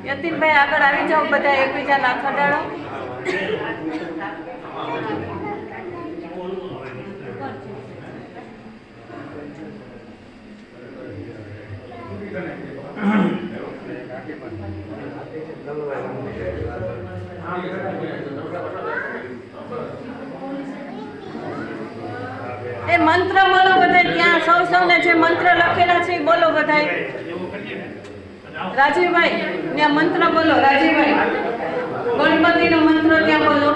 યતીનભાઈ આગળ આવી જાઓ, બધા એકબીજાને હાથ અડાડો. એ મંત્ર બોલો બધા, ત્યાં સૌને જે મંત્ર લખેલા છે એ બોલો બધા. રાજીવભાઈ ત્યાં મંત્ર બોલો. રાજીવભાઈ ગણપતિનો મંત્ર ત્યાં બોલો.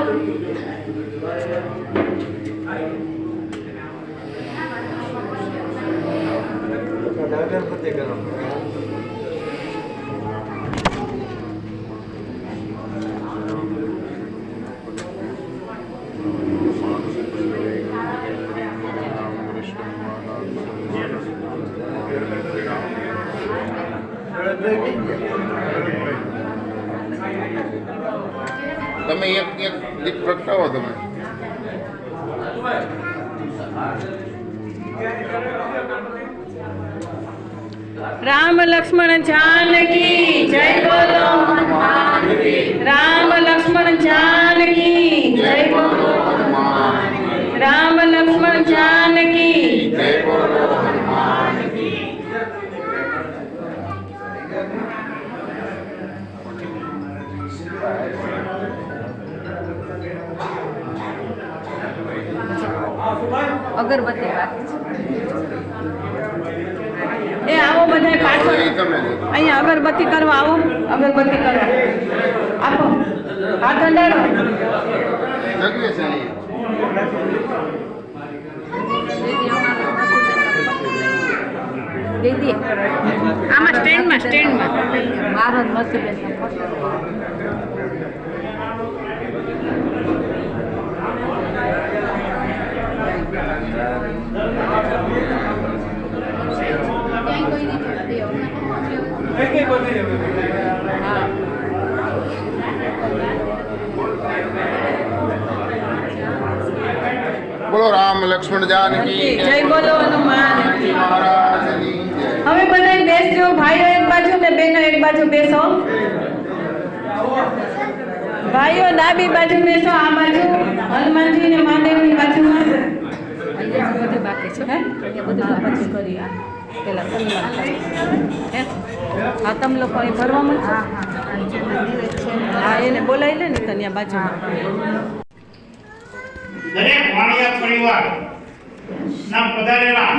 તમે એક દીપ પ્રગટાવો. તમે રામ લક્ષ્મણ જાનકી જય બોલો. રામ લક્ષ્મણ જાનકી જય બોલો. રામ લક્ષ્મણ જાનકી જય બોલો. અગરબત્તી એ આવો બધા પાછળ અહીંયા અગરબત્તી કરવા આવો. અગરબત્તી કરવા આપો, હાથ અંડાડો. દીદી આમાં સ્ટેન્ડમાં મારો નથી બેસતો. બોલો રામ લક્ષ્મણ જાનકી જય બોલો. હનુમાન મહારાજની જય. હવે બધા બેસજો. ભાઈઓ એક બાજુ ને બહેનો એક બાજુ બેસો. ભાઈઓ ડાબી બાજુ બેસો, આ બાજુ હનુમાનજી ને મહાદેવની બાજુમાં. બધું બાકી છે હે, બધું પછી કરી. આ પેલા સન્માન હે. હા તમે લોકો અહીં ભરવા મળશે. હા એને બોલાવી લે ને તને બાજુમાં. દરેક વાણિયા પરિવાર ના પધારેલા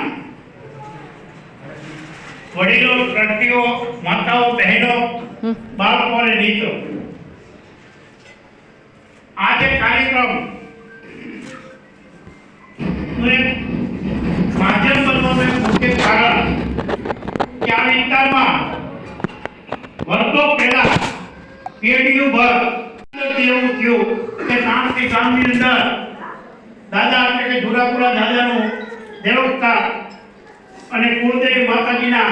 વડીલો, ટ્રસ્ટીઓ, માતાઓ, બહેનો, બાળકો અને મિત્રો, આ જે કાર્યક્રમ માધ્યમ બનવાનું મુખ્ય કારણ કે આ વિસ્તારમાં વર્ષો પહેલા પેઢીઓ ભર એવું થયું કે શાંતિ ગામની અંદર દાદા એટલે કે જુરાપુરા દાદાનું દેવસ્થાન અને કુળદેવી માતાજીના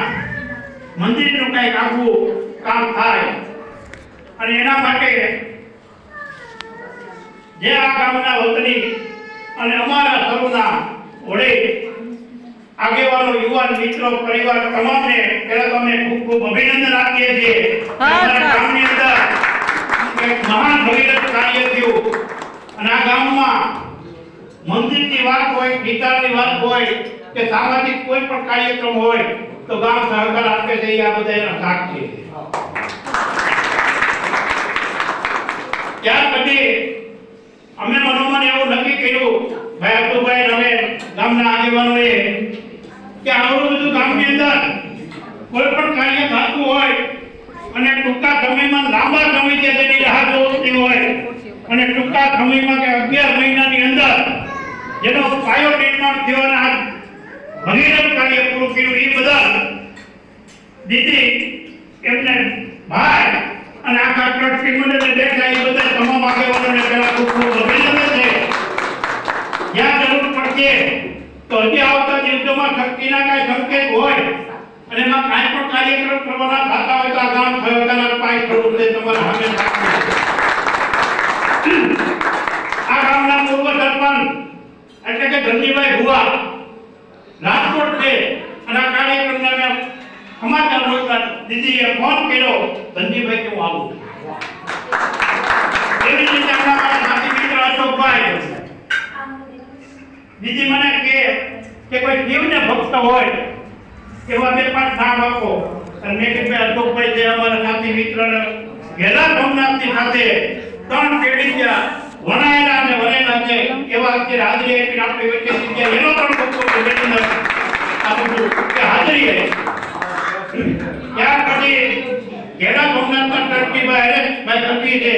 મંદિરનું કંઈક આગવું કામ થાય અને એના માટે જે આ ગામના વતની અને અમારા સૌના વડે આગેવાનો, યુવાન મિત્રો, પરિવાર તમામને પહેલા તો અમે ખૂબ ખૂબ અભિનંદન આપીએ છીએ. અમારા ગામની અંદર એક મહાન ભગીરથ કાર્ય થયું અને આ ગામમાં મંદિરની વાત હોય, ગીતાની વાત હોય કે સામાજિક કોઈ પણ કાર્યક્રમ હોય તો ગામ સહકાર આપે છે. આ બધા એનો ભાગ છે. ત્યાર પછી અમે મનોમન એવું નક્કી કર્યું, ભાઈ અબ્દુભાઈ અમે ગામના આગેવાનોએ, કે આવડું બધું ગામની અંદર કોઈ પણ કાર્ય થતું હોય અને ટૂંકા સમયમાં લાંબા સમયથી તેની રાહ જોતી હોય અને ટૂંકા સમયમાં કે 11 મહિનાની અંદર જેનો પાયો નિર્માણ થયો અને આ ભગીરથ કાર્ય પૂરું કર્યું, એ બધા દીદી એમને ભાઈ અને આખા ટ્રસ્ટી મંડળને બેઠા એ બધા તમામ આગેવાનોને પહેલા ખૂબ ખૂબ અભિનંદન છે. જ્યાં જરૂર પડશે તો હજી આવતા દિવસો વિશ્વમાં શક્તિના કાંઈ સંકેત હોય અને એમાં કાંઈ પણ કાર્યક્રમ કરવાના થતા હોય તો આ ગામ થયોતાના પાય સ્વરૂપે તમારા સામે રાખવું. આ ગામના પૂર્વ સરપંચ એટલે કે ધનજીભાઈ ભુવા રાજકોટ છે અને આ કાર્યક્રમને અમે સમાચાર મળતા દીદીએ ફોન કર્યો, ધનજીભાઈ કે હું આવું. એવી રીતે આપણા મારા સાથી મિત્ર અશોકભાઈ દીદી મને કે કોઈ શિવને ભક્ત હોય એવા 2-5 નામ આપો. અને મેં કીધું અશોકભાઈ જે અમારા સાથી મિત્ર ઘેલા સોમનાથની સાથે 3 પેઢી ત્યાં વણાયેલા અને વરેલા છે એવા અત્યારે હાજરી આપીને આપણી વચ્ચે જગ્યા એનો પણ ભક્તો બેઠીને આ બધું કે હાજરી છે. ત્યાર પછી ઘેલા સોમનાથના ટ્રસ્ટીભાઈ હરેશભાઈ ટ્રસ્ટી છે,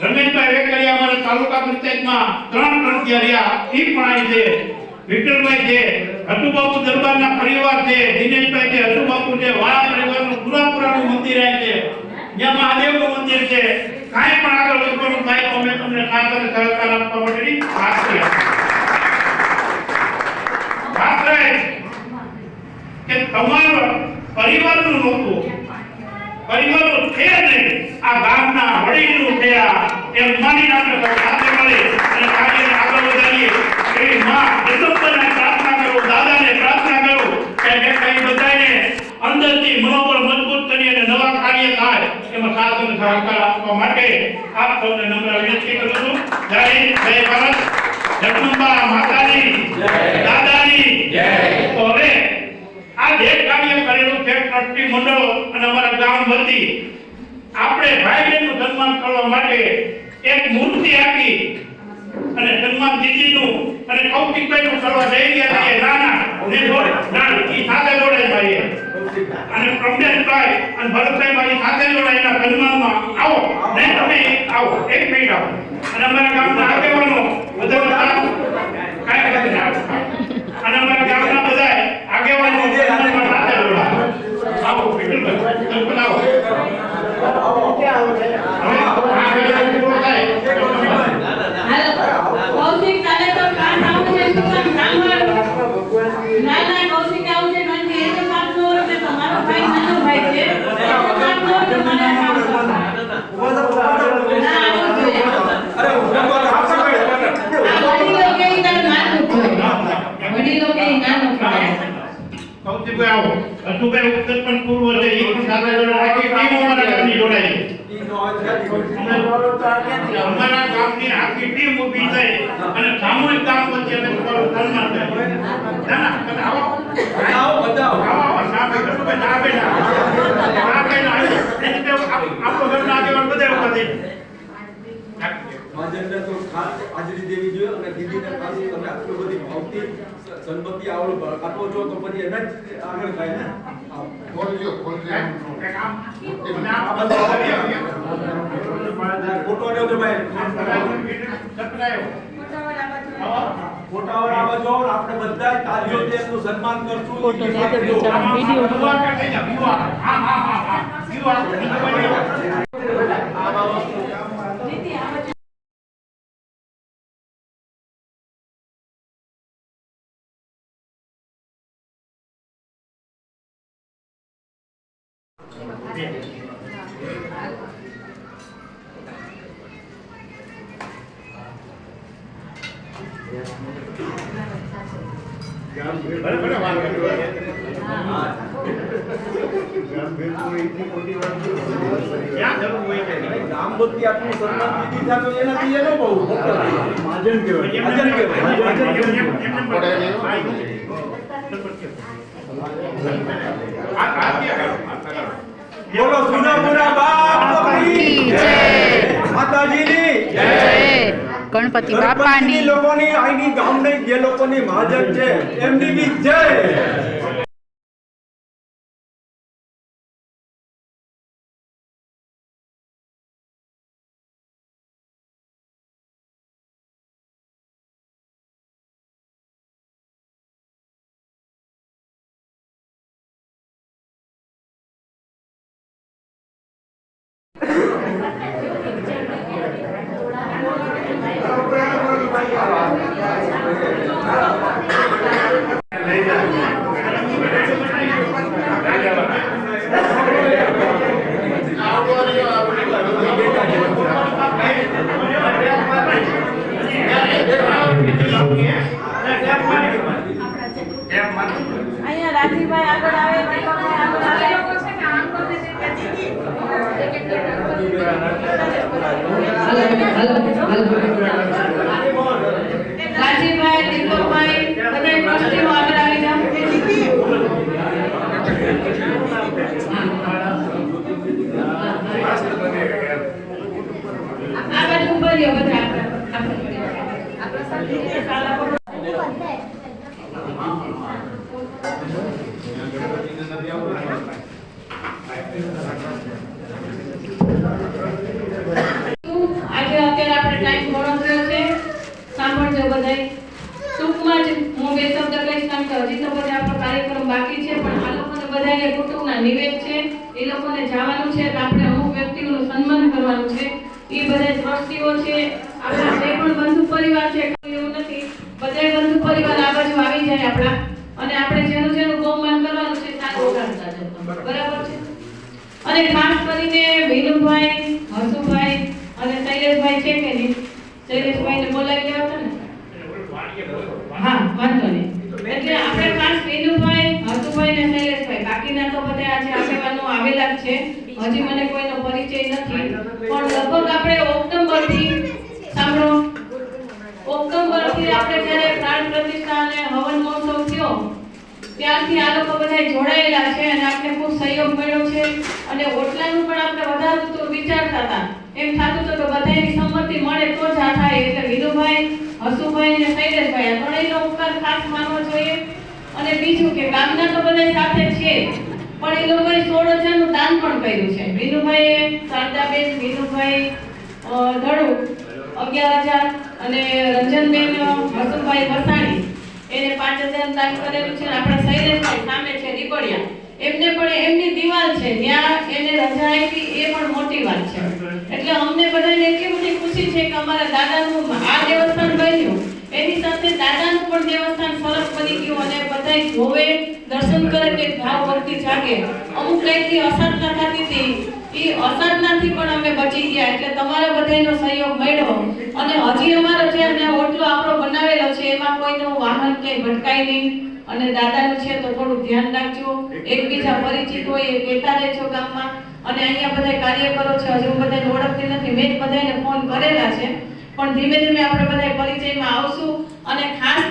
રમેશભાઈ વેકરિયા અમારા તાલુકા પંચાયતમાં 3 ટ્રસ્ટી રહ્યા ઈ પણ આવી છે, વિઠ્ઠલભાઈ છે, હતુબાપુ દરબારના પરિવાર છે, દિનેશભાઈ છે, હતુબાપુ છે, વાળા પરિવારનું પુરાપુરાનું મંદિર આવે છે, જ્યાં મહાદેવનું મંદિર છે. કાંઈ પણ આગળ વધવાનું થાય તો અમે તમને સાથ અને સહકાર આપવા માટેની ખાતરી આપીએ. વાત રહે કે તમારો પરિવારનું નહોતું, પરિવારનું છે નહીં, આ ગામના વડીલનું છે. એમ માનીને આપણે સાથે મળી અને કાર્યને આગળ વધારીએ એવી માં જગદંબાને પ્રાર્થના કરું, દાદાને પ્રાર્થના કરું કે કઈ બધાને અંદરથી મનોબળ મજબૂત કરી અને નવા કાર્ય થાય એમાં સાથ અને સહકાર આપવા માટે આપ સૌને નમ્ર વિનંતી કરું છું. જય હિન્દ, જય ભારત, જગદંબા માતાની જય, દાદાની જય. તો હવે આ જે કાર્ય કરેલું છે ટ્રસ્ટી મંડળો અને અમારા ગામ વતી આપણે ભાઈ બહેનનું સન્માન કરવા માટે એક મૂર્તિ આપી અને સન્માન દીદીનું અને કૌશિકભાઈનું કરવા જઈ રહ્યા છીએ. નાના ને નાની સાથે જોડાય ભાઈ અને પ્રમેશભાઈ અને ભરતભાઈ મારી સાથે જોડાયના સન્માનમાં આવો ને તમે આવો, 1 મિનિટ આવો. અને અમારા ગામના આગેવાનો બધા કાંઈ નથી આવો અને અમારા ગામના બધા આગેવાનો સન્માનમાં સાથે જોડાય. આવો વિઠ્ઠલભાઈ તમે આવો. કૌશિક કાલે તો કાન આવું છે તો કાન ના કૌશિક આવું છે કારણ કે એ તો 500 રૂપિયા તમારો ભાઈ નાનો ભાઈ છે તો 500 તમારા વડીલો કે નાનું કૌશિકભાઈ આવો. અતુભાઈ ઉત્તર પણ પૂર્વ છે એ સાથે આખી ટીમ અમારા ગામની જોડાઈ. અમારા ગામની આખી ટીમ ઊભી થઈ અને સામૂહિક કામ વચ્ચે અમે તમારું સન્માન કર્યું. ના તમે આવો બતાવો આવો ના બેટા ના બેટા આપણો ઘરના આગેવાન બધા ઉભા થઈ. માજનને તો ખાસ હાજરી દેવી જોઈએ અને દીદીને ખાસ તમે આટલી બધી ભાવથી સંપત્તિ આવડો આપો છો તો પછી એને જ આગળ થાય ને. ખોલજો ફોટો લ્યો તો ભાઈ, ફોટાવાળા આવા જો આપણે બધા તાલીઓથી એમનું સન્માન કરશું. ગામબત્તી આટલું સન્માન દીધી થાય તો એનાથી એનો બહુ મહાજન બોલો સુનાપુરા બાપની જય, માતાજીની જય, ગણપતિ બાપાની લોકોની આઈની ગામની જે લોકોની મહાજન છે એમની બી જય. લઈ જા અહીંયા રાજીભાઈ આગળ આવે, દીપકભાઈ આગળ આવે. રાજીભાઈ, દીપકભાઈ બધા ટ્રસ્ટીઓ આગળ આવી જાઓ. આ બાજુ ઉભા રહ્યો બધા. આજે અત્યારે આપણે ટાઈમ ઘણો થયો છે, સાંભળજો બધાય. ટૂંકમાં જ હું બે શબ્દ કહીશ, કારણ કે હજી તો બધા આપણો કાર્યક્રમ બાકી છે, પણ આ લોકોને બધાને કુટુંબના નિવેદ છે, એ લોકોને જવાનું છે, તો આપણે અમુક વ્યક્તિઓનું સન્માન કરવાનું છે. એ બધા ટ્રસ્ટીઓ છે, આપણા જે પણ બંધુ પરિવાર છે, એવું નથી, બધા બંધુ પરિવાર આ બાજુ આવી જાય આપણા, અને આપણે જેનું જેનું બહુમાન કરવાનું છે સારું ઉઠાડતા જતા. બરાબર છે. અને ખાસ કરીને વિનુભાઈ, હસુભાઈ અને શૈલેષભાઈ છે કે નહીં? શૈલેષભાઈને બોલાવી લેવા હતા ને? હા, વાંધો નહીં. એટલે આપણે ખાસ વિનુભાઈ, હસુભાઈ ને શૈલેષભાઈ, બાકીના તો બધા આજે આગેવાનો આવેલા જ છે. હજી મને કોઈનો પરિચય નથી, પણ લગભગ આપણે ઓક્ટોબરથી સાંભળો, ઓક્ટોબરથી આપણે જ્યારે પ્રાણ પ્રતિષ્ઠા અને હવન મહોત્સવ થયો ત્યારથી આ લોકો બધા જોડાયેલા છે, અને આપણે ખૂબ સહયોગ મળ્યો છે. અને ઓટલાનું પણ આપણે વધારે તો વિચારતા હતા, એમ થતું હતું કે બધાની સંમતિ મળે તો જ આ થાય. એટલે વિનુભાઈ, હસુભાઈ અને શૈલેષભાઈ આ ત્રણેયનો ઉપકાર ખાસ માનવો જોઈએ. અને બીજું કે ગામના તો બધા સાથે છે, પણ એ લોકોએ 16,000 નું દાન પણ કર્યું છે. વિનુભાઈએ, શારદાબેન, વિનુભાઈ ધડુ 11,000 અને રંજનબેન હસુભાઈ વસાણી એને 5,000 દાન કરેલું છે. આપણા શૈલેષભાઈ સામે છે રીબડિયા, એમને પણ એમની દિવાલ છે, ત્યાં એને રજા આપી, એ પણ મોટી વાત છે. એટલે અમને બધાને એટલી બધી ખુશી છે કે અમારા દાદાનું આ દેવસ્થાન બન્યું, એની સાથે દાદાનું પણ દેવસ્થાન સરસ બની ગયું, અને બધાય જોવે, દર્શન કરે કે ભાવ ભક્તિ જાગે. અમુક કઈથી અસાધના થતી હતી, એ અસાધનાથી પણ અમે બચી ગયા. એટલે તમારા બધાનો સહયોગ મળ્યો, અને હજી અમારો જે ઓટલો આપણો બનાવેલો છે એમાં કોઈનું વાહન કે ભટકાય નહીં. અને દાદાનું છે તો થોડું ધ્યાન રાખજો, એકબીજા પરિચિત હોય એ કહેતા રહેજો ગામમાં. અને અહીંયા બધા કાર્યકરો છે, હજુ બધાને ઓળખતી નથી, મેં બધાને ફોન કરેલા છે, પણ ધીમે ધીમે આપણે બધા પરિચયમાં આવશું. અને ખાસ